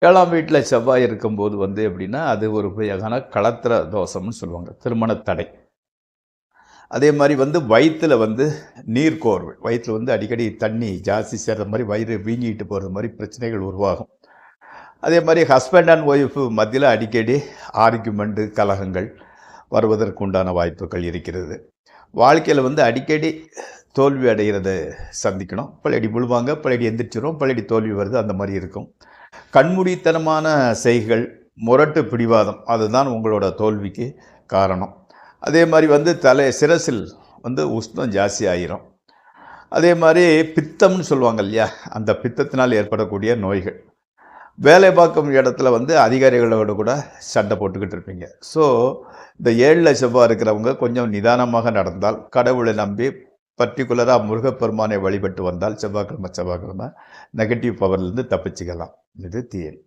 7ஆம் வீட்ல செவ்வாய் இருக்கும்போது எப்படின்னா, அது ஒரு வகையான களத்திர தோஷம்னு சொல்லுவாங்க. திருமண தடை. அதே மாரி வயித்துல நீர்க்கோர்வு. வயித்துல அடிக்கடி தண்ணி ஜாஸ்தி சேர்ற மாரி, வயிறு வீங்கிட்டு போறது மாரி பிரச்சனைகள் உருவாகும். அதே மாரி ஹஸ்பண்ட் அண்ட் ஒய்ஃப் மத்தியில அடிக்கடி ஆர்கியுமெண்ட், கலகங்கள் வருவதற்கு உண்டான வாய்ப்புகள் இருக்கிறது. வாழ்க்கையில அடிக்கடி தோல்வி அடைகிறத சந்திக்கணும். பழையடி விழுவாங்க, பழையடி எந்திரிச்சிரும், பழையடி தோல்வி வருது, அந்த மாரி இருக்கும். கண்மூடித்தனமான செய்கைகள், முரட்டு பிடிவாதம் அதுதான் உங்களோட தோல்விக்கு காரணம். அதே மாரி சிரசில் உஷ்ணம் ஜாஸ்தி ஆயிரும். அதே மாரி பித்தம்னு சொல்லுவாங்க இல்லையா? அந்த பித்தத்தினால் ஏற்படக்கூடிய நோய்கள். வேலை பார்க்கும் இடத்துல அதிகாரிகளோட கூட சண்டை போட்டுக்கிட்டு இருப்பீங்க. ஸோ, இந்த 7ல செவ்வாய் இருக்கிறவங்க கொஞ்சம் நிதானமாக நடந்தால், கடவுளை நம்பி பர்ட்டிகுலரா முருகப்பெருமானை வழிபட்டு வந்தால் செவ்வாய்க்கிழமை நெகட்டிவ் பவர்லேருந்து தப்பிச்சுக்கலாம். இது தியரி.